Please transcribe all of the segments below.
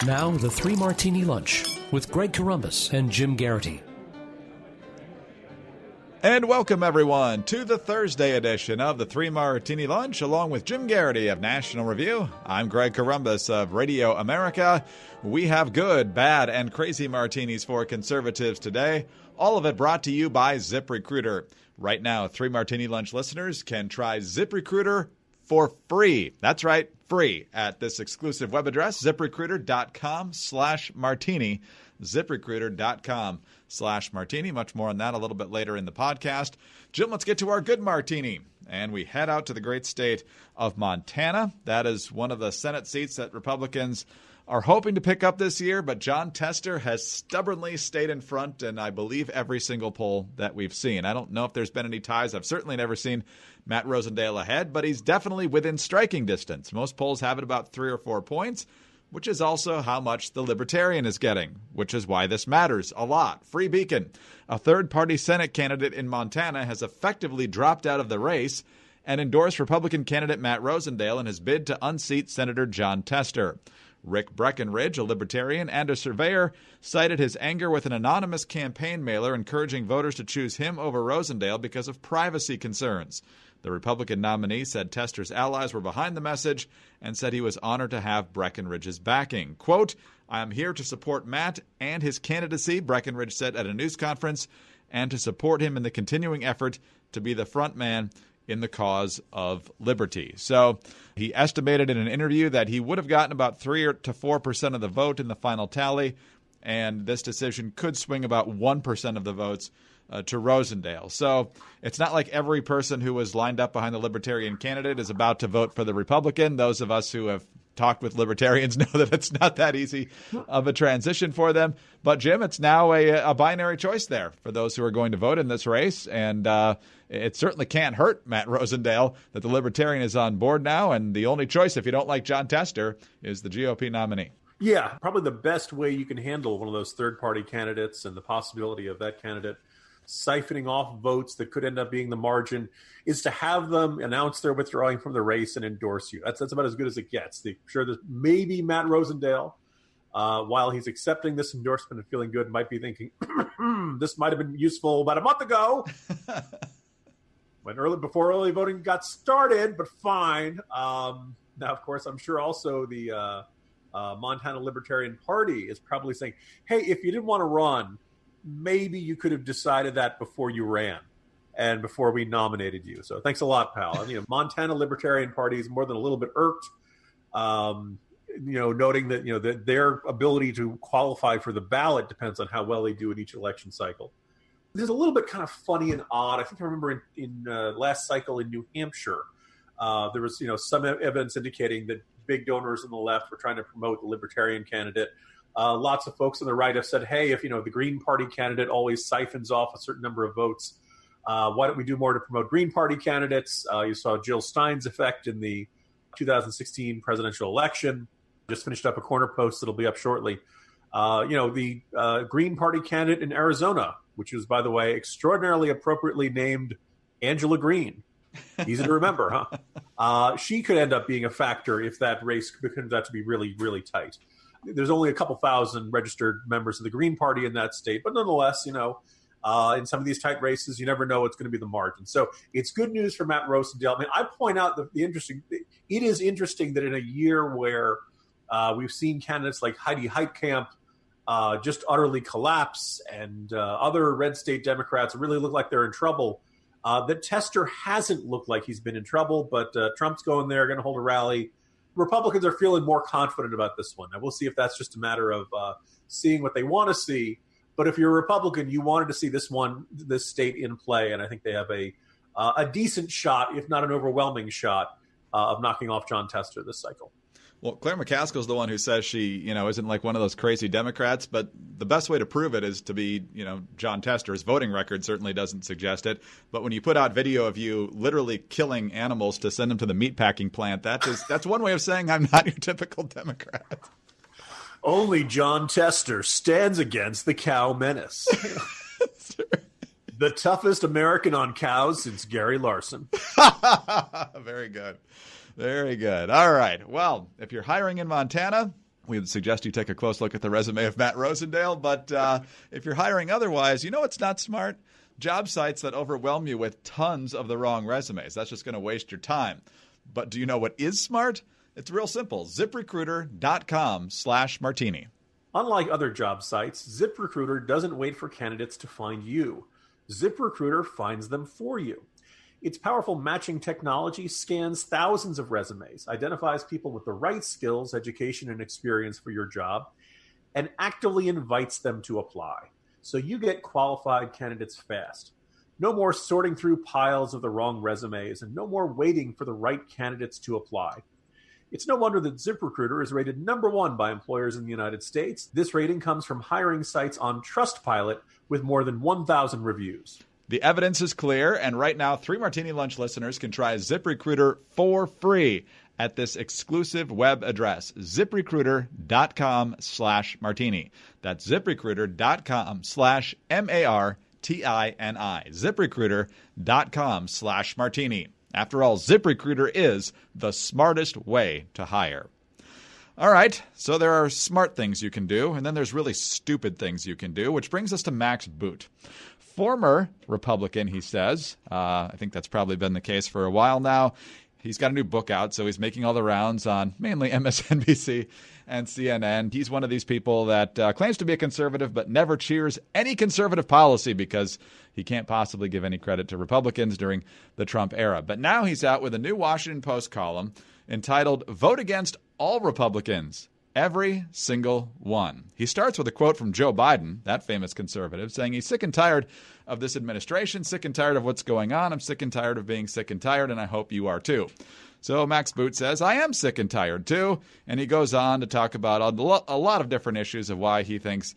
Now, the Three Martini Lunch with Greg Corombos and Jim Geraghty. And welcome, everyone, to the Thursday edition of the Three Martini Lunch, along with Jim Geraghty of National Review. I'm Greg Corombos of Radio America. We have good, bad, and crazy martinis for conservatives today. All of it brought to you by ZipRecruiter. Right now, Three Martini Lunch listeners can try ZipRecruiter for free. That's right, free at this exclusive web address, ZipRecruiter.com/martini. ZipRecruiter.com/martini. Much more on that a little bit later in the podcast. Jim, let's get to our good martini. And we head out to the great state of Montana. That is one of the Senate seats that Republicans are hoping to pick up this year, but Jon Tester has stubbornly stayed in front in, I believe, every single poll that we've seen. I don't know if there's been any ties. I've certainly never seen Matt Rosendale ahead, but he's definitely within striking distance. Most polls have it about 3 or 4 points, which is also how much the Libertarian is getting, which is why this matters a lot. Free Beacon, a third-party Senate candidate in Montana, has effectively dropped out of the race and endorsed Republican candidate Matt Rosendale in his bid to unseat Senator Jon Tester. Rick Breckenridge, a Libertarian and a surveyor, cited his anger with an anonymous campaign mailer encouraging voters to choose him over Rosendale because of privacy concerns. The Republican nominee said Tester's allies were behind the message and said he was honored to have Breckenridge's backing. Quote, "I am here to support Matt and his candidacy," Breckenridge said at a news conference, "and to support him in the continuing effort to be the front man in the cause of liberty." So he estimated in an interview that he would have gotten about 3 to 4% of the vote in the final tally, and this decision could swing about 1% of the votes to Rosendale. So it's not like every person who was lined up behind the Libertarian candidate is about to vote for the Republican. Those of us who have talked with Libertarians know that it's not that easy of a transition for them. But, Jim, it's now a binary choice there for those who are going to vote in this race. And it certainly can't hurt Matt Rosendale that the Libertarian is on board now. And the only choice, if you don't like Jon Tester, is the GOP nominee. Yeah, probably the best way you can handle one of those third-party candidates and the possibility of that candidate siphoning off votes that could end up being the margin is to have them announce they're withdrawing from the race and endorse you. That's about as good as it gets. Sure, that maybe Matt Rosendale, while he's accepting this endorsement and feeling good, might be thinking, this might have been useful about a month ago before early voting got started, but fine. Now, of course, I'm sure also the Montana Libertarian Party is probably saying, hey, if you didn't want to run, maybe you could have decided that before you ran and before we nominated you. So thanks a lot, pal. Montana Libertarian Party is more than a little bit irked, noting that, that their ability to qualify for the ballot depends on how well they do in each election cycle. There's a little bit kind of funny and odd. I think I remember in last cycle in New Hampshire, there was, some evidence indicating that big donors on the left were trying to promote the Libertarian candidate. Lots of folks on the right have said, hey, if, the Green Party candidate always siphons off a certain number of votes, why don't we do more to promote Green Party candidates? You saw Jill Stein's effect in the 2016 presidential election. Just finished up a corner post that'll be up shortly. The Green Party candidate in Arizona, which was, by the way, extraordinarily appropriately named Angela Green. Easy to remember, huh? She could end up being a factor if that race turns out to be really, really tight. There's only a couple thousand registered members of the Green Party in that state, but nonetheless, in some of these tight races, you never know what's going to be the margin. So it's good news for Matt Rosendale. I point out it is interesting that in a year where we've seen candidates like Heidi Heitkamp just utterly collapse and other red state Democrats really look like they're in trouble, that Tester hasn't looked like he's been in trouble, but Trump's going there, going to hold a rally. Republicans are feeling more confident about this one. Now, we'll see if that's just a matter of seeing what they want to see. But if you're a Republican, you wanted to see this state in play, and I think they have a decent shot, if not an overwhelming shot, of knocking off Jon Tester this cycle. Well, Claire McCaskill's the one who says she, isn't like one of those crazy Democrats, but the best way to prove it is to be, Jon Tester. His voting record certainly doesn't suggest it. But when you put out video of you literally killing animals to send them to the meatpacking plant, that's one way of saying I'm not your typical Democrat. Only Jon Tester stands against the cow menace. The toughest American on cows since Gary Larson. Very good. Very good. All right. Well, if you're hiring in Montana, we would suggest you take a close look at the resume of Matt Rosendale. But if you're hiring otherwise, you know what's not smart? Job sites that overwhelm you with tons of the wrong resumes. That's just going to waste your time. But do you know what is smart? It's real simple. ZipRecruiter.com/martini. Unlike other job sites, ZipRecruiter doesn't wait for candidates to find you. ZipRecruiter finds them for you. Its powerful matching technology scans thousands of resumes, identifies people with the right skills, education, and experience for your job, and actively invites them to apply. So you get qualified candidates fast. No more sorting through piles of the wrong resumes, and no more waiting for the right candidates to apply. It's no wonder that ZipRecruiter is rated #1 by employers in the United States. This rating comes from hiring sites on Trustpilot with more than 1,000 reviews. The evidence is clear, and right now, 3 Martini Lunch listeners can try ZipRecruiter for free at this exclusive web address, ZipRecruiter.com/martini. That's ZipRecruiter.com/MARTINI. ZipRecruiter.com/martini. After all, ZipRecruiter is the smartest way to hire. All right, so there are smart things you can do, and then there's really stupid things you can do, which brings us to Max Boot. Former Republican, he says. I think that's probably been the case for a while now. He's got a new book out, so he's making all the rounds on mainly MSNBC and CNN. He's one of these people that claims to be a conservative but never cheers any conservative policy because he can't possibly give any credit to Republicans during the Trump era. But now he's out with a new Washington Post column entitled, "Vote Against All Republicans, Every Single One." He starts with a quote from Joe Biden, that famous conservative, saying he's sick and tired of this administration, sick and tired of what's going on. I'm sick and tired of being sick and tired, and I hope you are too. So Max Boot says, I am sick and tired too. And he goes on to talk about a lot of different issues of why he thinks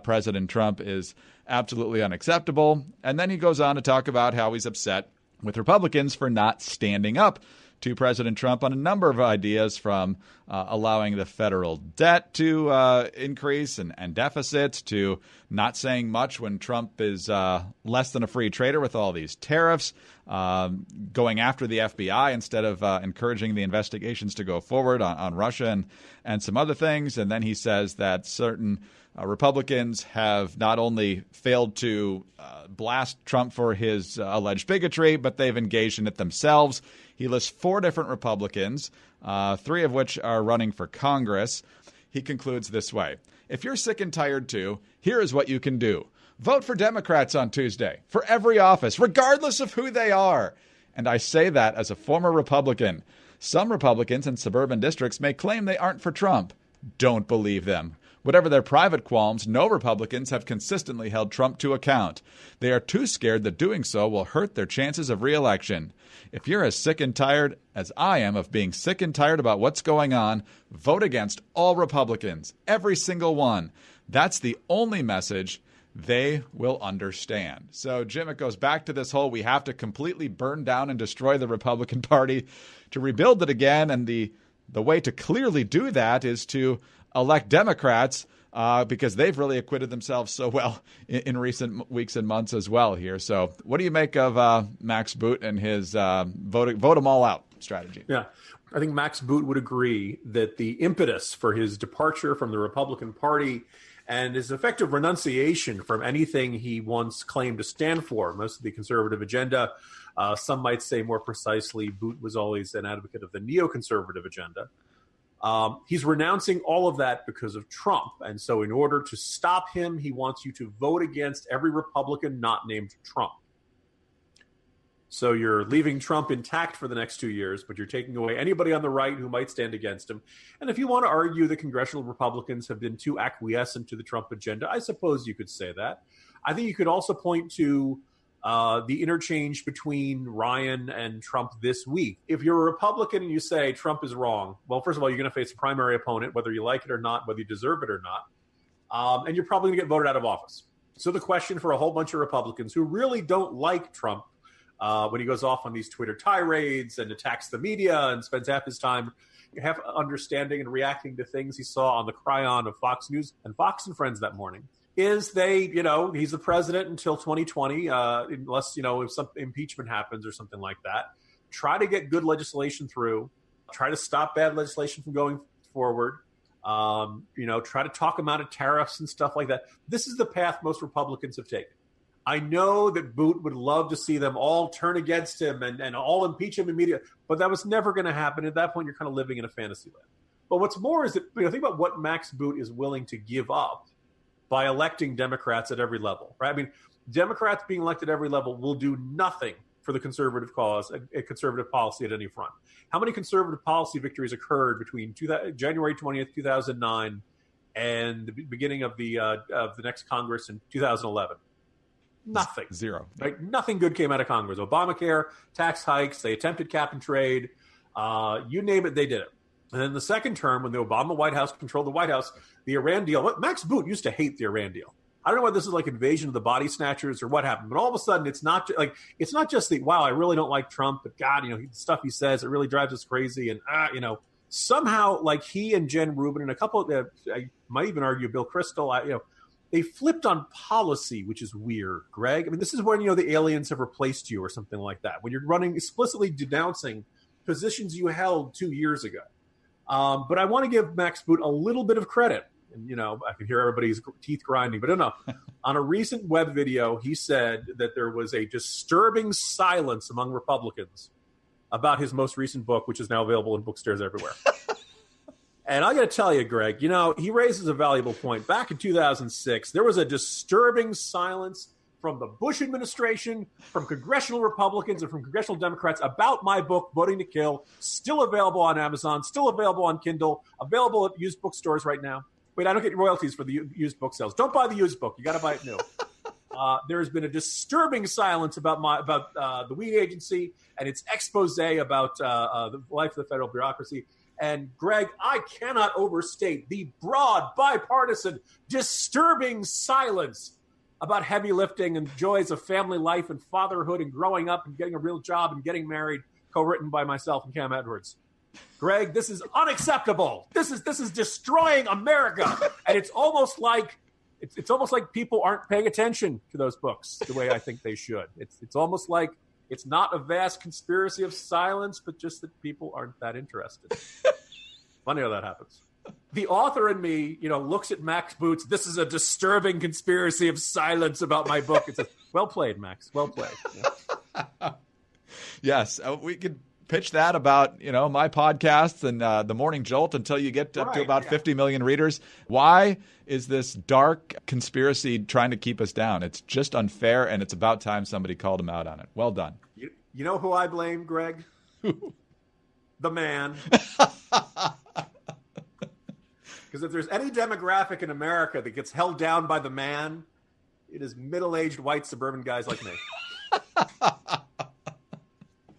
President Trump is absolutely unacceptable. And then he goes on to talk about how he's upset with Republicans for not standing up to President Trump on a number of ideas, from allowing the federal debt to increase and deficits, to not saying much when Trump is less than a free trader with all these tariffs, going after the FBI instead of encouraging the investigations to go forward on Russia and some other things. And then he says that certain Republicans have not only failed to blast Trump for his alleged bigotry, but they've engaged in it themselves. He lists 4 different Republicans, 3 of which are running for Congress. He concludes this way: if you're sick and tired too, here is what you can do. Vote for Democrats on Tuesday for every office, regardless of who they are. And I say that as a former Republican. Some Republicans in suburban districts may claim they aren't for Trump. Don't believe them. Whatever their private qualms, no Republicans have consistently held Trump to account. They are too scared that doing so will hurt their chances of re-election. If you're as sick and tired as I am of being sick and tired about what's going on, vote against all Republicans, every single one. That's the only message they will understand. So, Jim, it goes back to this whole we have to completely burn down and destroy the Republican Party to rebuild it again. And the way to clearly do that is to elect Democrats because they've really acquitted themselves so well in recent weeks and months as well here. So what do you make of Max Boot and his vote them all out strategy? Yeah, I think Max Boot would agree that the impetus for his departure from the Republican Party and his effective renunciation from anything he once claimed to stand for, most of the conservative agenda, some might say more precisely, Boot was always an advocate of the neoconservative agenda. He's renouncing all of that because of Trump. And so in order to stop him, he wants you to vote against every Republican not named Trump. So you're leaving Trump intact for the next 2 years, but you're taking away anybody on the right who might stand against him. And if you want to argue that congressional Republicans have been too acquiescent to the Trump agenda, I suppose you could say that. I think you could also point to the interchange between Ryan and Trump this week. If you're a Republican and you say Trump is wrong, well, first of all, you're going to face a primary opponent, whether you like it or not, whether you deserve it or not, and you're probably going to get voted out of office. So the question for a whole bunch of Republicans who really don't like Trump when he goes off on these Twitter tirades and attacks the media and spends half his time half understanding and reacting to things he saw on the Cryon of Fox News and Fox and Friends that morning, is he's the president until 2020, unless, if some impeachment happens or something like that. Try to get good legislation through. Try to stop bad legislation from going forward. Try to talk them out of tariffs and stuff like that. This is the path most Republicans have taken. I know that Boot would love to see them all turn against him and all impeach him immediately, but that was never going to happen. At that point, you're kind of living in a fantasy land. But what's more is that, think about what Max Boot is willing to give up by electing Democrats at every level, right? I mean, Democrats being elected at every level will do nothing for the conservative cause, a conservative policy at any front. How many conservative policy victories occurred between January 20th, 2009 and the beginning of the next Congress in 2011? Nothing. Zero. Right? Nothing good came out of Congress. Obamacare, tax hikes, they attempted cap and trade. You name it, they did it. And then the second term, when the Obama White House controlled the White House, the Iran deal, Max Boot used to hate the Iran deal. I don't know whether this is like invasion of the body snatchers or what happened, but all of a sudden it's not just the, wow, I really don't like Trump, but God, the stuff he says, it really drives us crazy. And, somehow like he and Jen Rubin and a couple of, I might even argue Bill Kristol, they flipped on policy, which is weird, Greg. I mean, this is when, the aliens have replaced you or something like that, when you're running explicitly denouncing positions you held 2 years ago. But I want to give Max Boot a little bit of credit. And, I can hear everybody's teeth grinding, but no. On a recent web video, he said that there was a disturbing silence among Republicans about his most recent book, which is now available in bookstores everywhere. And I got to tell you, Greg, he raises a valuable point. Back in 2006, there was a disturbing silence from the Bush administration, from congressional Republicans, and from congressional Democrats about my book, Voting to Kill, still available on Amazon, still available on Kindle, available at used bookstores right now. Wait, I don't get royalties for the used book sales. Don't buy the used book. You got to buy it new. There's been a disturbing silence about the weed agency and its expose about the life of the federal bureaucracy. And, Greg, I cannot overstate the broad, bipartisan, disturbing silence about heavy lifting and joys of family life and fatherhood and growing up and getting a real job and getting married, co-written by myself and Cam Edwards. Greg, this is unacceptable. This is destroying America. And it's almost like people aren't paying attention to those books the way I think they should. It's almost like it's not a vast conspiracy of silence, but just that people aren't that interested. Funny how that happens. The author in me, looks at Max Boots. This is a disturbing conspiracy of silence about my book. It's well played, Max. Well played. Yeah. Yes, we could pitch that about, my podcasts and the Morning Jolt until you get up to about 50 million readers. Why is this dark conspiracy trying to keep us down? It's just unfair, and it's about time somebody called him out on it. Well done. You know who I blame, Greg? The man. Because if there's any demographic in America that gets held down by the man, it is middle-aged white suburban guys like me.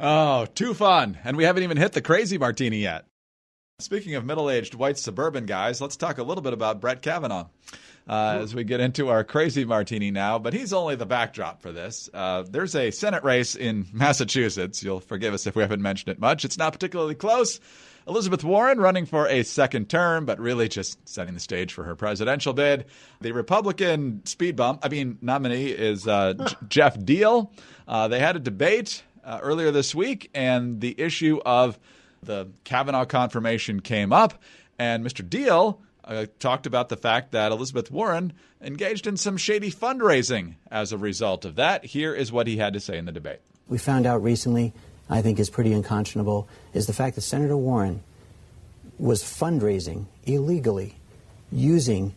Oh, too fun. And we haven't even hit the crazy martini yet. Speaking of middle-aged white suburban guys, let's talk a little bit about Brett Kavanaugh as we get into our crazy martini now. But he's only the backdrop for this. There's a Senate race in Massachusetts. You'll forgive us if we haven't mentioned it much. It's not particularly close. Elizabeth Warren running for a second term, but really just setting the stage for her presidential bid. The Republican nominee is Jeff Deal. They had a debate earlier this week, and the issue of the Kavanaugh confirmation came up, and Mr. Deal talked about the fact that Elizabeth Warren engaged in some shady fundraising as a result of that. Here is what he had to say in the debate. We found out recently, I think is pretty unconscionable, is the fact that Senator Warren was fundraising illegally using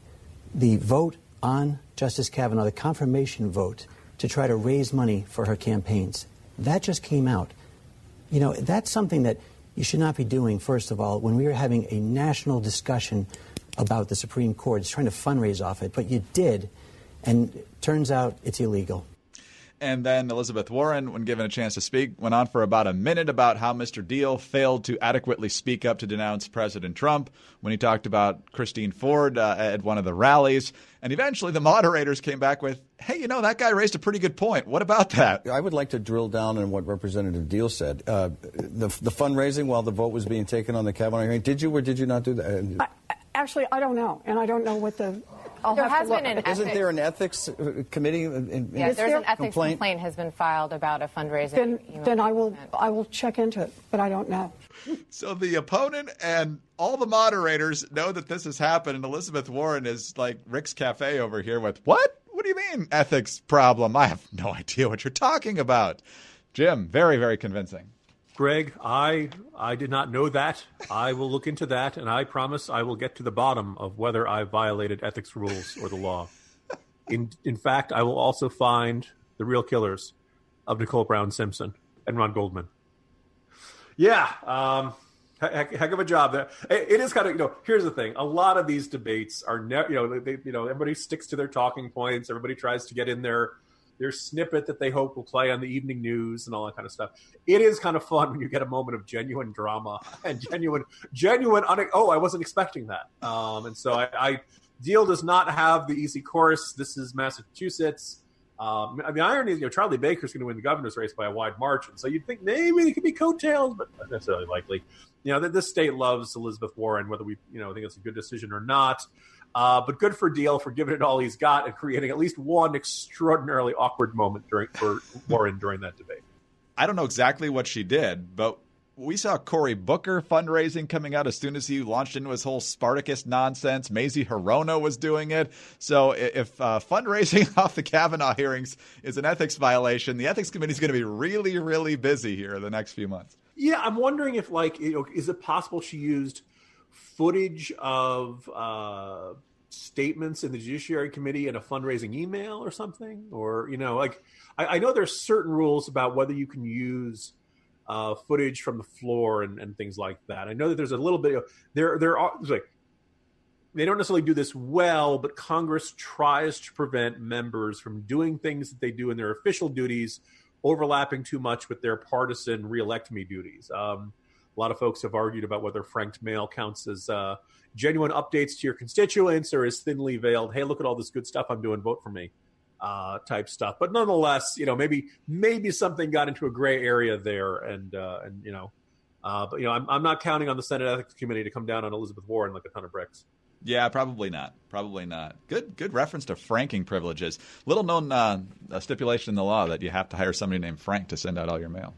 the vote on Justice Kavanaugh, the confirmation vote, to try to raise money for her campaigns. That just came out. That's something that you should not be doing, first of all, when we were having a national discussion about the Supreme Court. It's trying to fundraise off it, but you did, and it turns out it's illegal. And then Elizabeth Warren, when given a chance to speak, went on for about a minute about how Mr. Deal failed to adequately speak up to denounce President Trump when he talked about Christine Ford at one of the rallies. And eventually the moderators came back with, hey, that guy raised a pretty good point. What about that? I would like to drill down on what Representative Deal said. The fundraising while the vote was being taken on the Kavanaugh hearing, did you or did you not do that? Actually, I don't know. And I don't know what I'll There have has to look. been an Isn't there an ethics committee? Yeah, there's an ethics complaint has been filed about a fundraising. Then I will check into it, but I don't know. So the opponent and all the moderators know that this has happened, and Elizabeth Warren is like Rick's Cafe over here with, what? What do you mean ethics problem? I have no idea what you're talking about. Jim, very, very convincing. Greg, I did not know that. I will look into that, and I promise I will get to the bottom of whether I violated ethics rules or the law. In fact, I will also find the real killers of Nicole Brown Simpson and Ron Goldman. Yeah, heck of a job there. It is kind of, here's the thing. A lot of these debates are, everybody sticks to their talking points. Everybody tries to get in their snippet that they hope will play on the evening news and all that kind of stuff. It is kind of fun when you get a moment of genuine drama and genuine. I wasn't expecting that. And so Deal does not have the easy course. This is Massachusetts. The irony is, Charlie Baker's going to win the governor's race by a wide margin. So you'd think maybe it could be coattails, but not necessarily likely. This state loves Elizabeth Warren, whether we, think it's a good decision or not. But good for Deal for giving it all he's got and creating at least one extraordinarily awkward moment for Warren during that debate. I don't know exactly what she did, but we saw Cory Booker fundraising coming out as soon as he launched into his whole Spartacus nonsense. Mazie Hirono was doing it. So if fundraising off the Kavanaugh hearings is an ethics violation, the ethics committee is going to be really, really busy here the next few months. Yeah, I'm wondering if, is it possible she used footage of statements in the Judiciary Committee in a fundraising email or something? Or, I know there's certain rules about whether you can use footage from the floor and things like that. I know that there's a little bit of they don't necessarily do this well, but Congress tries to prevent members from doing things that they do in their official duties overlapping too much with their partisan reelect me duties. A lot of folks have argued about whether franked mail counts as genuine updates to your constituents or as thinly veiled, hey, look at all this good stuff I'm doing, vote for me. Type stuff, but nonetheless, maybe something got into a gray area there, but I'm not counting on the Senate Ethics Committee to come down on Elizabeth Warren like a ton of bricks. Yeah, probably not. Good reference to franking privileges. Little known stipulation in the law that you have to hire somebody named Frank to send out all your mail.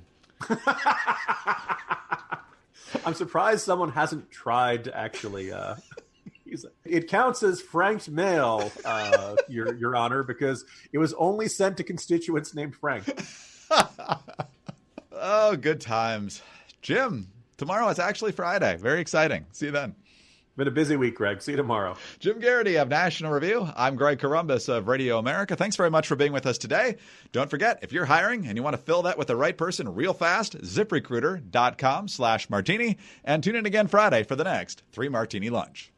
I'm surprised someone hasn't tried to actually. It counts as franked mail, Your Honor, because it was only sent to constituents named Frank. Oh, good times. Jim, tomorrow is actually Friday. Very exciting. See you then. Been a busy week, Greg. See you tomorrow. Jim Geraghty of National Review. I'm Greg Corombos of Radio America. Thanks very much for being with us today. Don't forget, if you're hiring and you want to fill that with the right person real fast, ZipRecruiter.com/martini. And tune in again Friday for the next 3 Martini Lunch.